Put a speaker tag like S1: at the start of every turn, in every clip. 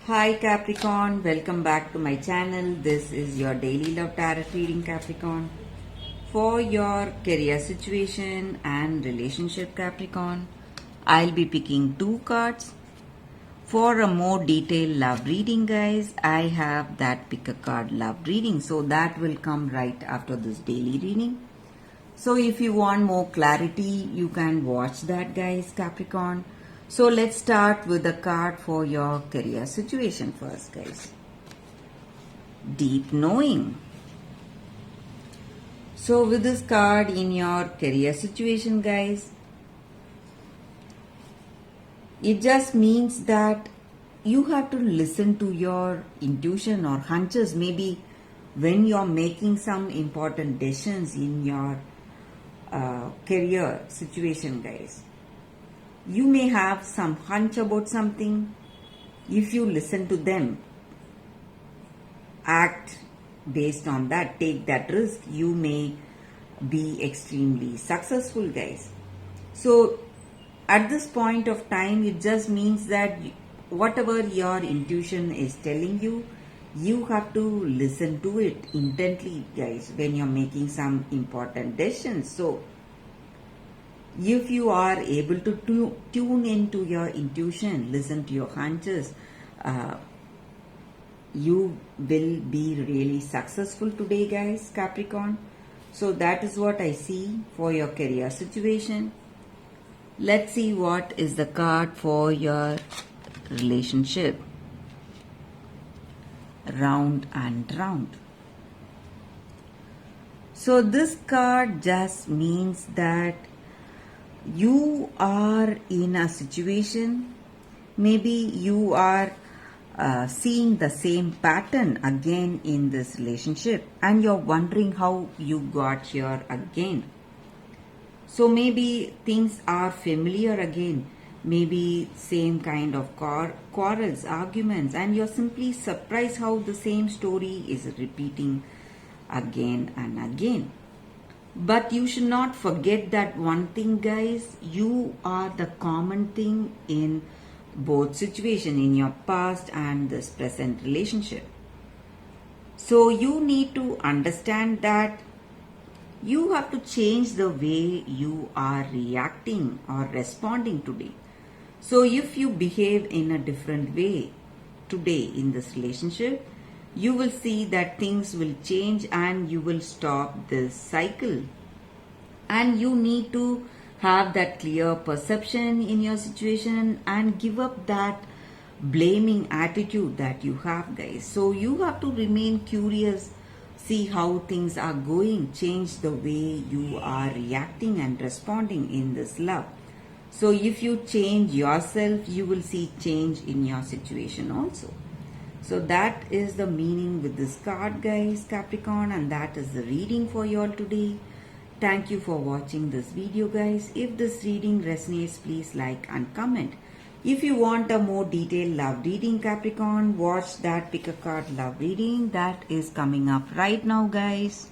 S1: Hi Capricorn, welcome back to my channel. This is your daily love tarot reading, Capricorn. For your career situation and relationship, Capricorn, I'll be picking two cards. For a more detailed love reading, guys, I have that pick a card love reading. So that will come right after this daily reading. So if you want more clarity, you can watch that, guys, Capricorn. So let's start with the card for your career situation first, guys. Deep knowing. So with this card in your career situation, guys, it just means that you have to listen to your intuition or hunches. Maybe when you're making some important decisions in your career situation, guys, you may have some hunch about something. If you listen to them, act based on that, take that risk, you may be extremely successful, guys. So at this point of time, it just means that whatever your intuition is telling you, you have to listen to it intently, guys, when you're making some important decisions. So if you are able to tune into your intuition, listen to your hunches, you will be really successful today, guys, Capricorn. So that is what I see for your career situation. Let's see what is the card for your relationship. Round and round. So this card just means that you are in a situation, maybe you are seeing the same pattern again in this relationship and you're wondering how you got here again. So maybe things are familiar again, maybe same kind of quarrels, arguments, and you're simply surprised how the same story is repeating again and again. But you should not forget that one thing, guys, you are the common thing in both situation, in your past and this present relationship. So you need to understand that you have to change the way you are reacting or responding today. So if you behave in a different way today in this relationship, you will see that things will change and you will stop this cycle. And you need to have that clear perception in your situation and give up that blaming attitude that you have, guys. So you have to remain curious, see how things are going, change the way you are reacting and responding in this love. So if you change yourself, you will see change in your situation also. So that is the meaning with this card, guys, Capricorn, and that is the reading for you all today. Thank you for watching this video, guys. If this reading resonates, please like and comment. If you want a more detailed love reading, Capricorn, watch that pick a card love reading that is coming up right now, guys.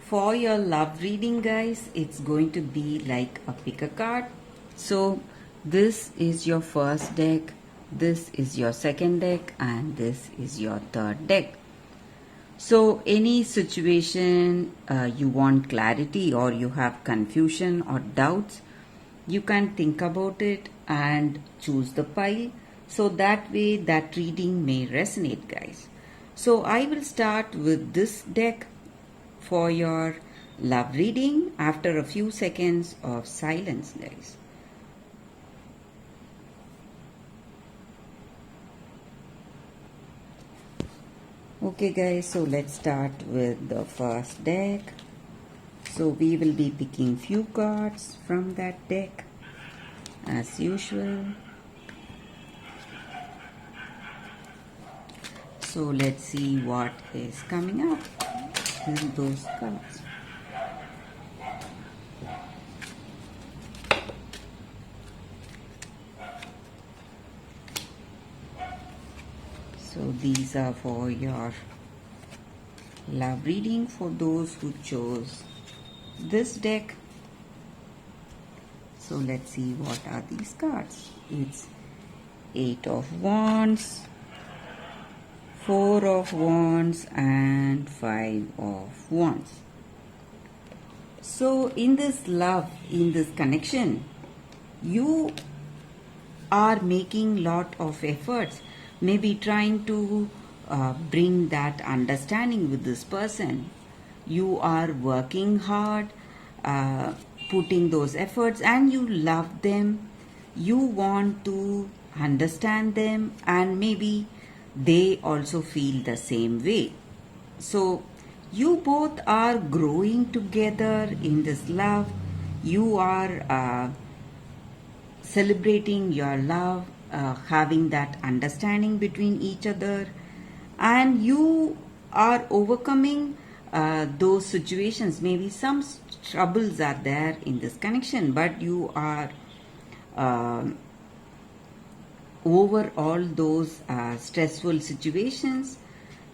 S1: For your love reading, guys, it's going to be like a pick a card. So this is your first deck, this is your second deck, and this is your third deck. So any situation you want clarity or you have confusion or doubts, you can think about it and choose the pile. So that way that reading may resonate, guys. So I will start with this deck for your love reading after a few seconds of silence, guys. Okay, guys, so let's start with the first deck. So we will be picking few cards from that deck as usual. So let's see what is coming up in those cards. So these are for your love reading for those who chose this deck. So let's see what are these cards. It's Eight of Wands, Four of Wands, and Five of Wands. So in this love, in this connection, you are making lot of efforts, maybe trying to bring that understanding with this person. You are working hard, uh, putting those efforts, and you love them. You want to understand them, and maybe they also feel the same way. So you both are growing together in this love. You are celebrating your love, having that understanding between each other, and you are overcoming those situations. Maybe some troubles are there in this connection, but you are um over all those stressful situations,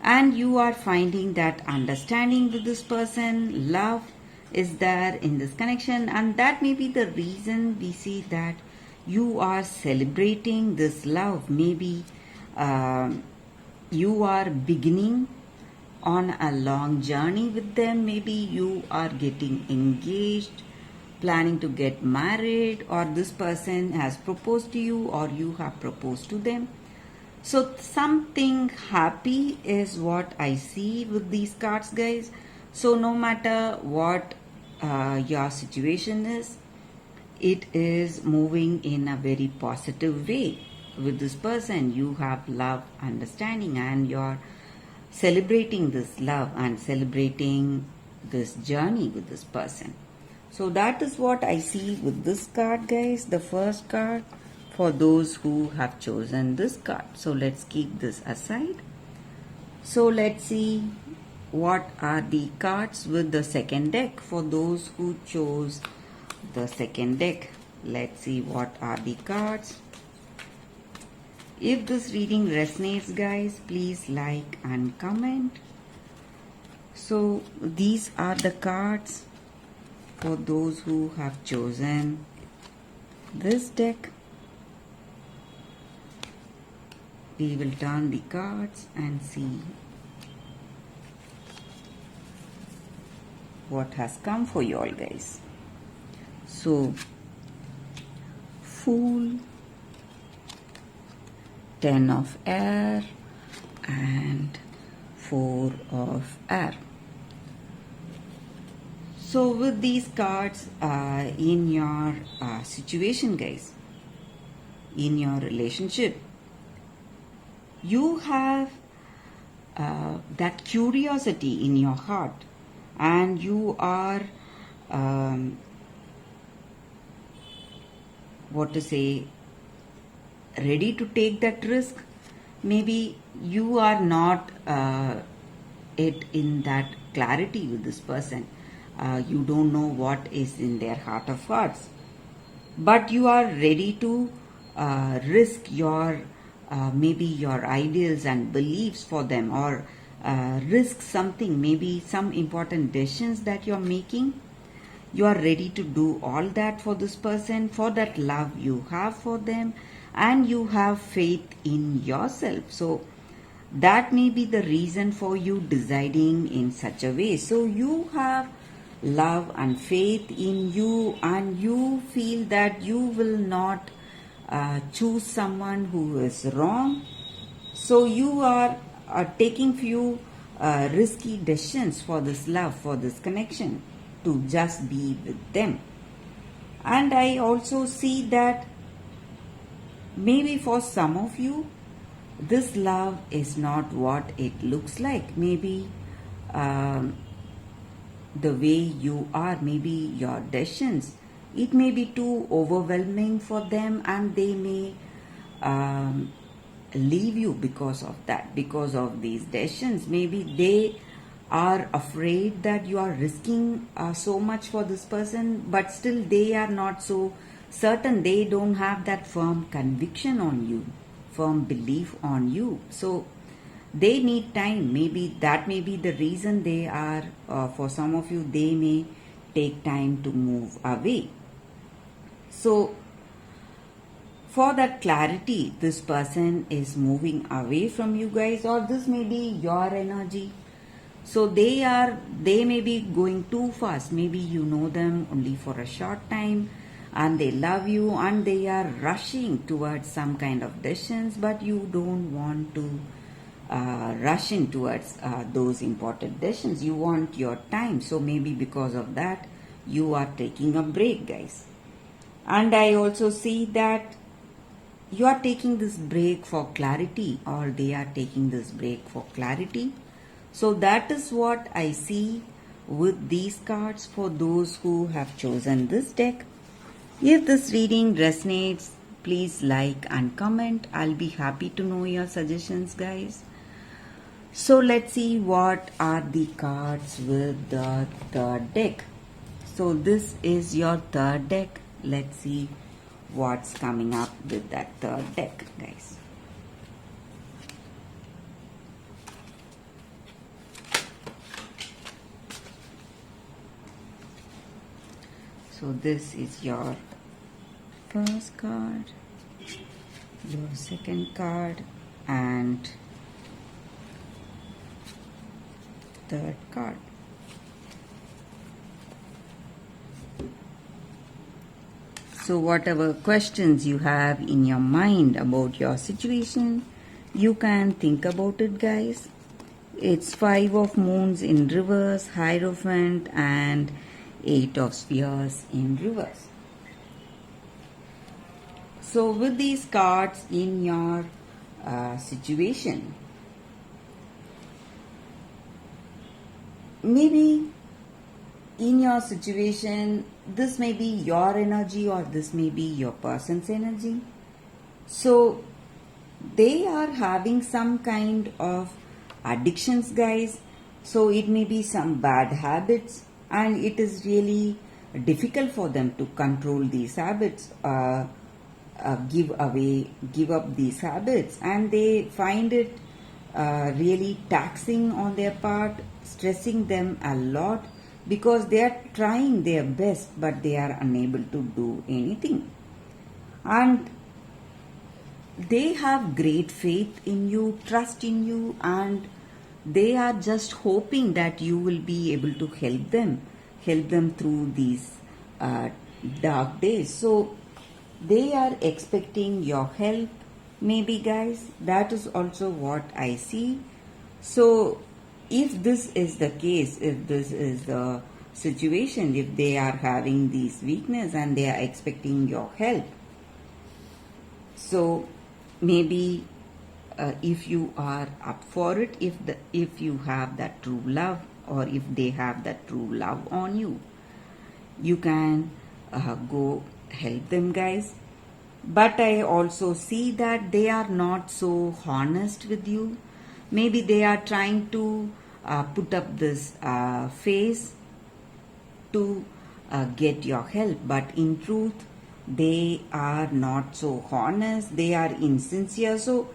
S1: and you are finding that understanding with this person. Love is there in this connection, and that may be the reason we see that you are celebrating this love. Maybe um you are beginning on a long journey with them. Maybe you are getting engaged, planning to get married, or this person has proposed to you, or you have proposed to them. So something happy is what I see with these cards, guys. So no matter what your situation is, it is moving in a very positive way with this person. You have love, understanding, and you're celebrating this love and celebrating this journey with this person. So that is what I see with this card, guys. The first card for those who have chosen this card. So let's keep this aside. So let's see what are the cards with the second deck for those who chose the second deck. Let's see what are the cards. If this reading resonates, guys, please like and comment. So these are the cards for those who have chosen this deck. We will turn the cards and see what has come for you all, guys. So Fool, Ten of Air, and Four of Air. So with these cards, in your situation, guys, in your relationship, you have that curiosity in your heart, and you are what to say, ready to take that risk. Maybe you are not it in that clarity with this person. You don't know what is in their heart of hearts, but you are ready to risk your maybe your ideals and beliefs for them, or risk something, maybe some important decisions that you're making. You are ready to do all that for this person, for that love you have for them, and you have faith in yourself. So that may be the reason for you deciding in such a way. So you have love and faith in you, and you feel that you will not choose someone who is wrong. So you are taking few risky decisions for this love, for this connection, to just be with them. And I also see that maybe for some of you, this love is not what it looks like. Maybe the way you are, maybe your decisions, it may be too overwhelming for them, and they may leave you because of that, because of these decisions. Maybe they are afraid that you are risking so much for this person, but still they are not so certain. They don't have that firm conviction on you, firm belief on you. So they need time. Maybe that may be the reason they are, for some of you, they may take time to move away. So for that clarity, this person is moving away from you guys, or this may be your energy. So they may be going too fast. Maybe you know them only for a short time and they love you and they are rushing towards some kind of decisions, but you don't want to rushing towards those important decisions. You want your time. So maybe because of that, you are taking a break, guys. And I also see that you are taking this break for clarity, or they are taking this break for clarity. So that is what I see with these cards for those who have chosen this deck. If this reading resonates, please like and comment. I'll be happy to know your suggestions, guys. So let's see what are the cards with the third deck. So this is your third deck. Let's see what's coming up with that third deck, guys. So this is your first card, your second card, and third card. So whatever questions you have in your mind about your situation, you can think about it, guys. It's 5 of moons in reverse, Hierophant, and 8 of spheres in reverse. So with these cards in your situation, maybe in your situation, this may be your energy or this may be your person's energy. So they are having some kind of addictions, guys. So it may be some bad habits, and it is really difficult for them to control these habits, give up these habits, and they find it really taxing on their part, stressing them a lot, because they are trying their best but they are unable to do anything. And they have great faith in you, trust in you, and they are just hoping that you will be able to help them through these dark days. So they are expecting your help, maybe, guys. That is also what I see. So if this is the case, if this is the situation, if they are having these weakness and they are expecting your help, so maybe if you are up for it, if you have that true love, or if they have that true love on you, you can go help them, guys. But I also see that they are not so honest with you. Maybe they are trying to put up this face to get your help, but in truth they are not so honest, they are insincere. So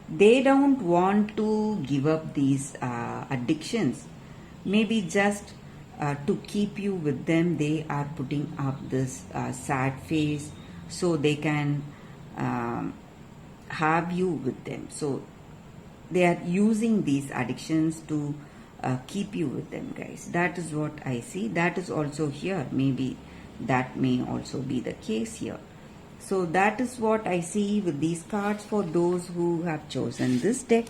S1: they don't want to give up these addictions. Maybe just to keep you with them, they are putting up this sad face so they can have you with them. So they are using these addictions to keep you with them, guys. That is what I see. That is also here. Maybe that may also be the case here. So that is what I see with these cards for those who have chosen this deck.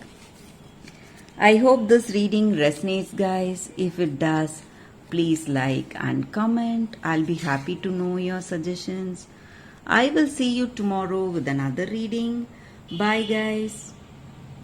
S1: I hope this reading resonates, guys. If it does, please like and comment. I'll be happy to know your suggestions. I will see you tomorrow with another reading. Bye, guys.